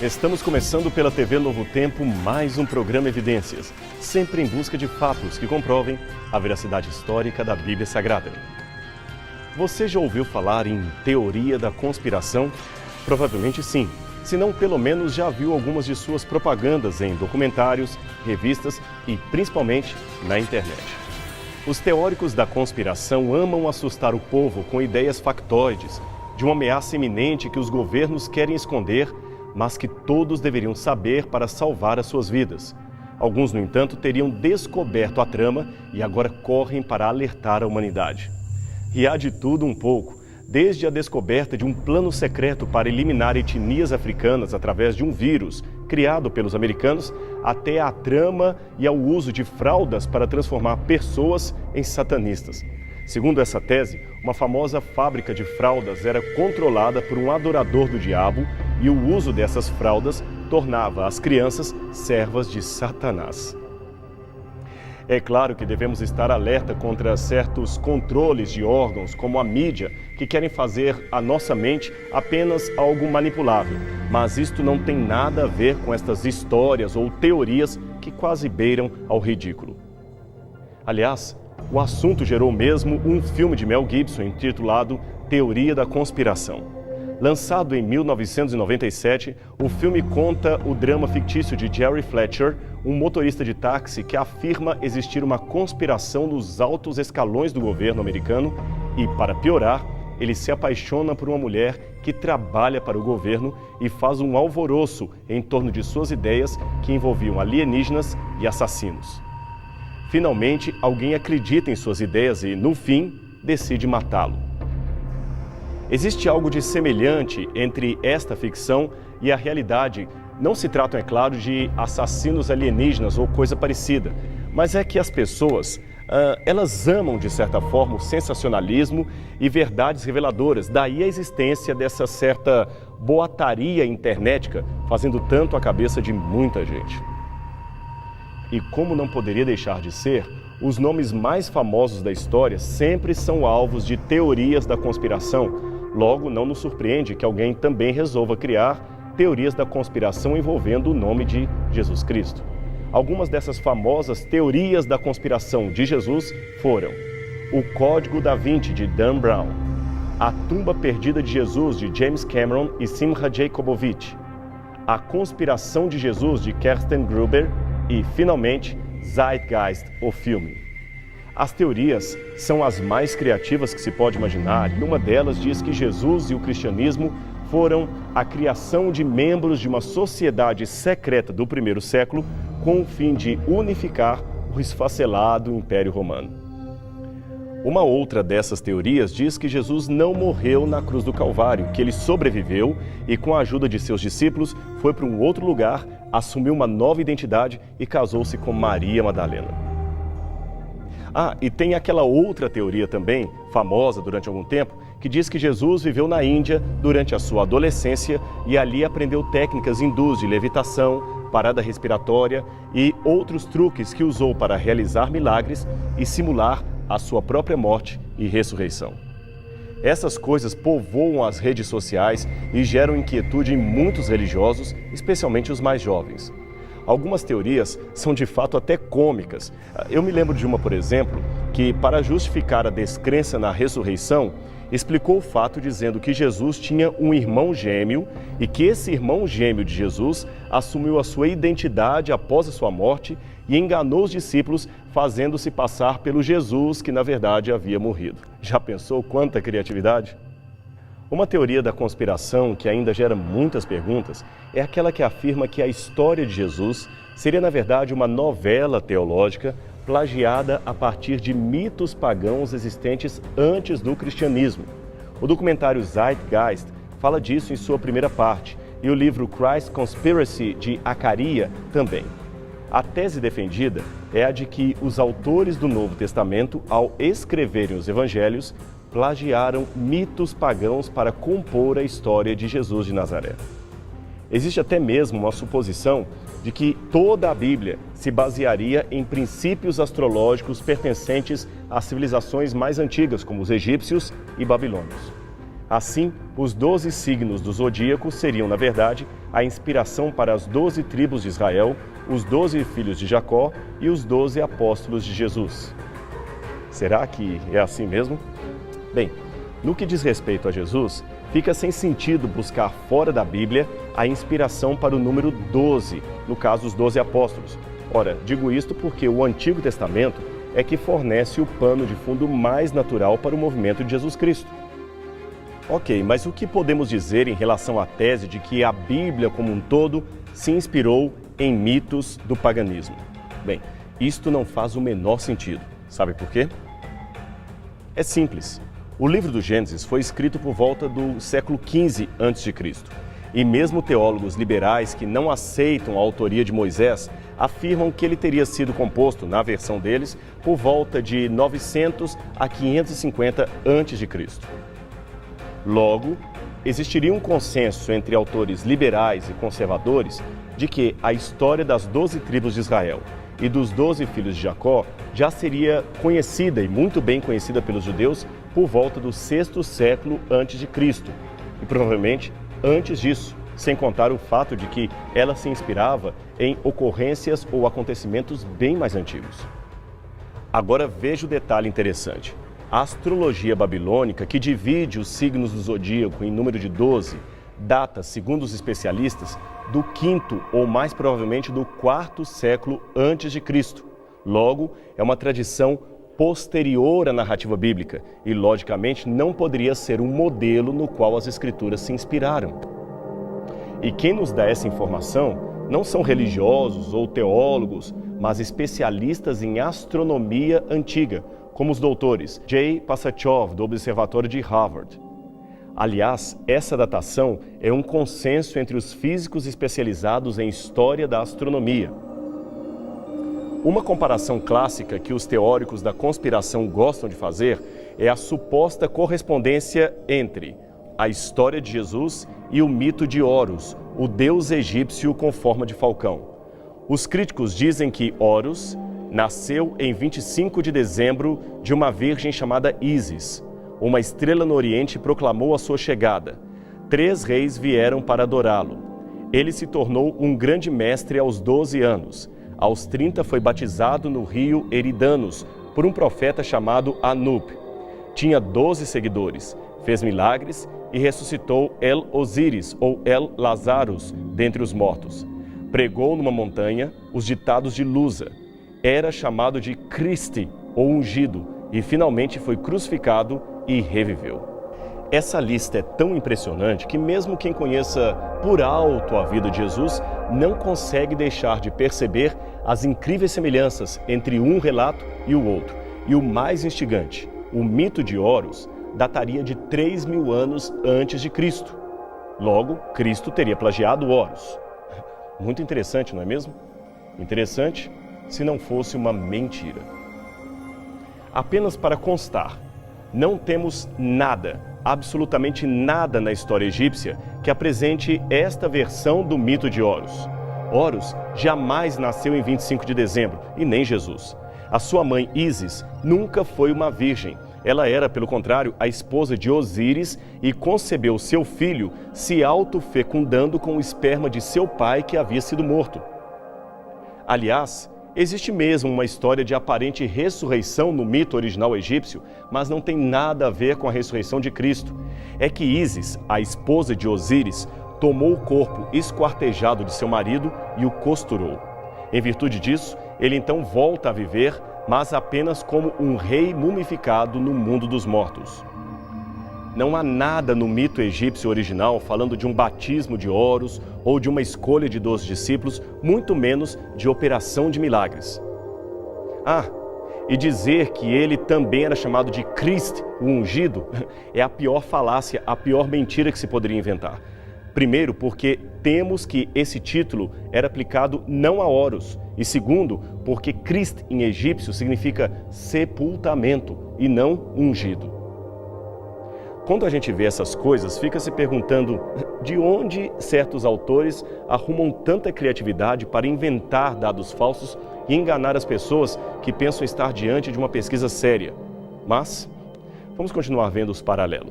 Estamos começando pela TV Novo Tempo mais um programa Evidências, sempre em busca de fatos que comprovem a veracidade histórica da Bíblia Sagrada. Você já ouviu falar em teoria da conspiração? Provavelmente sim, se não pelo menos já viu algumas de suas propagandas em documentários, revistas e principalmente na internet. Os teóricos da conspiração amam assustar o povo com ideias factoides de uma ameaça iminente que os governos querem esconder, mas que todos deveriam saber para salvar as suas vidas. Alguns, no entanto, teriam descoberto a trama e agora correm para alertar a humanidade. E há de tudo um pouco, desde a descoberta de um plano secreto para eliminar etnias africanas através de um vírus criado pelos americanos, até a trama e ao uso de fraldas para transformar pessoas em satanistas. Segundo essa tese, uma famosa fábrica de fraldas era controlada por um adorador do diabo e o uso dessas fraldas tornava as crianças servas de Satanás. É claro que devemos estar alerta contra certos controles de órgãos, como a mídia, que querem fazer a nossa mente apenas algo manipulável. Mas isto não tem nada a ver com estas histórias ou teorias que quase beiram ao ridículo. Aliás, o assunto gerou mesmo um filme de Mel Gibson intitulado Teoria da Conspiração. Lançado em 1997, o filme conta o drama fictício de Jerry Fletcher, um motorista de táxi que afirma existir uma conspiração nos altos escalões do governo americano e, para piorar, ele se apaixona por uma mulher que trabalha para o governo e faz um alvoroço em torno de suas ideias que envolviam alienígenas e assassinos. Finalmente, alguém acredita em suas ideias e, no fim, decide matá-lo. Existe algo de semelhante entre esta ficção e a realidade. Não se tratam, é claro, de assassinos alienígenas ou coisa parecida, mas é que as pessoas, elas amam, de certa forma, o sensacionalismo e verdades reveladoras. Daí a existência dessa certa boataria internética, fazendo tanto a cabeça de muita gente. E como não poderia deixar de ser, os nomes mais famosos da história sempre são alvos de teorias da conspiração. Logo, não nos surpreende que alguém também resolva criar teorias da conspiração envolvendo o nome de Jesus Cristo. Algumas dessas famosas teorias da conspiração de Jesus foram o Código da Vinci, de Dan Brown, a Tumba Perdida de Jesus, de James Cameron e Simcha Jacobowitz, a Conspiração de Jesus, de Kersten Gruber e, finalmente, Zeitgeist, o filme. As teorias são as mais criativas que se pode imaginar e uma delas diz que Jesus e o cristianismo foram a criação de membros de uma sociedade secreta do primeiro século com o fim de unificar o esfacelado Império Romano. Uma outra dessas teorias diz que Jesus não morreu na cruz do Calvário, que ele sobreviveu e com a ajuda de seus discípulos foi para um outro lugar, assumiu uma nova identidade e casou-se com Maria Madalena. E tem aquela outra teoria também, famosa durante algum tempo, que diz que Jesus viveu na Índia durante a sua adolescência e ali aprendeu técnicas hindus de levitação, parada respiratória e outros truques que usou para realizar milagres e simular a sua própria morte e ressurreição. Essas coisas povoam as redes sociais e geram inquietude em muitos religiosos, especialmente os mais jovens. Algumas teorias são de fato até cômicas. Eu me lembro de uma, por exemplo, que para justificar a descrença na ressurreição, explicou o fato dizendo que Jesus tinha um irmão gêmeo e que esse irmão gêmeo de Jesus assumiu a sua identidade após a sua morte e enganou os discípulos fazendo-se passar pelo Jesus que na verdade havia morrido. Já pensou quanta criatividade? Uma teoria da conspiração que ainda gera muitas perguntas é aquela que afirma que a história de Jesus seria, na verdade, uma novela teológica plagiada a partir de mitos pagãos existentes antes do cristianismo. O documentário Zeitgeist fala disso em sua primeira parte e o livro Christ Conspiracy, de Acaria, também. A tese defendida é a de que os autores do Novo Testamento, ao escreverem os evangelhos, plagiaram mitos pagãos para compor a história de Jesus de Nazaré. Existe até mesmo uma suposição de que toda a Bíblia se basearia em princípios astrológicos pertencentes às civilizações mais antigas, como os egípcios e babilônios. Assim, os 12 signos do zodíaco seriam, na verdade, a inspiração para as 12 tribos de Israel, os 12 filhos de Jacó e os 12 apóstolos de Jesus. Será que é assim mesmo? Bem, no que diz respeito a Jesus, fica sem sentido buscar fora da Bíblia a inspiração para o número 12, no caso os 12 apóstolos. Ora, digo isto porque o Antigo Testamento é que fornece o pano de fundo mais natural para o movimento de Jesus Cristo. Ok, mas o que podemos dizer em relação à tese de que a Bíblia como um todo se inspirou em mitos do paganismo? Bem, isto não faz o menor sentido. Sabe por quê? É simples. O livro do Gênesis foi escrito por volta do século XV a.C. E mesmo teólogos liberais que não aceitam a autoria de Moisés afirmam que ele teria sido composto, na versão deles, por volta de 900 a 550 a.C. Logo, existiria um consenso entre autores liberais e conservadores de que a história das 12 tribos de Israel e dos 12 filhos de Jacó já seria conhecida e muito bem conhecida pelos judeus por volta do 6º século a.C. e provavelmente antes disso, sem contar o fato de que ela se inspirava em ocorrências ou acontecimentos bem mais antigos. Agora veja o detalhe interessante. A astrologia babilônica, que divide os signos do zodíaco em número de 12, data, segundo os especialistas, do 5º ou mais provavelmente do 4º século antes de Cristo. Logo, é uma tradição posterior à narrativa bíblica e, logicamente, não poderia ser um modelo no qual as escrituras se inspiraram. E quem nos dá essa informação não são religiosos ou teólogos, mas especialistas em astronomia antiga, como os doutores J. Passachov, do Observatório de Harvard. Aliás, essa datação é um consenso entre os físicos especializados em história da astronomia. Uma comparação clássica que os teóricos da conspiração gostam de fazer é a suposta correspondência entre a história de Jesus e o mito de Horus, o deus egípcio com forma de falcão. Os críticos dizem que Horus nasceu em 25 de dezembro de uma virgem chamada Ísis. Uma estrela no Oriente proclamou a sua chegada. 3 reis vieram para adorá-lo. Ele se tornou um grande mestre aos 12 anos. Aos 30 foi batizado no rio Eridanos por um profeta chamado Anup. Tinha 12 seguidores, fez milagres e ressuscitou El-Osíris ou El-Lazarus dentre os mortos. Pregou numa montanha os ditados de Lusa. Era chamado de Cristo ou ungido e finalmente foi crucificado e reviveu. Essa lista é tão impressionante que mesmo quem conheça por alto a vida de Jesus não consegue deixar de perceber as incríveis semelhanças entre um relato e o outro. E o mais instigante, o mito de Horus dataria de 3.000 anos antes de Cristo. Logo, Cristo teria plagiado Horus. Muito interessante, não é mesmo? Interessante se não fosse uma mentira. Apenas para constar, não temos nada, absolutamente nada na história egípcia que apresente esta versão do mito de Horus. Horus jamais nasceu em 25 de dezembro, e nem Jesus. A sua mãe Ísis nunca foi uma virgem. Ela era, pelo contrário, a esposa de Osíris e concebeu seu filho se autofecundando com o esperma de seu pai que havia sido morto. Aliás, existe mesmo uma história de aparente ressurreição no mito original egípcio, mas não tem nada a ver com a ressurreição de Cristo. É que Ísis, a esposa de Osíris, tomou o corpo esquartejado de seu marido e o costurou. Em virtude disso, ele então volta a viver, mas apenas como um rei mumificado no mundo dos mortos. Não há nada no mito egípcio original falando de um batismo de Horus ou de uma escolha de 12 discípulos, muito menos de operação de milagres. E dizer que ele também era chamado de Cristo, o ungido, é a pior falácia, a pior mentira que se poderia inventar. Primeiro, porque temos que esse título era aplicado não a Horus. E segundo, porque Cristo em egípcio significa sepultamento e não ungido. Quando a gente vê essas coisas, fica se perguntando de onde certos autores arrumam tanta criatividade para inventar dados falsos e enganar as pessoas que pensam estar diante de uma pesquisa séria. Mas vamos continuar vendo os paralelos.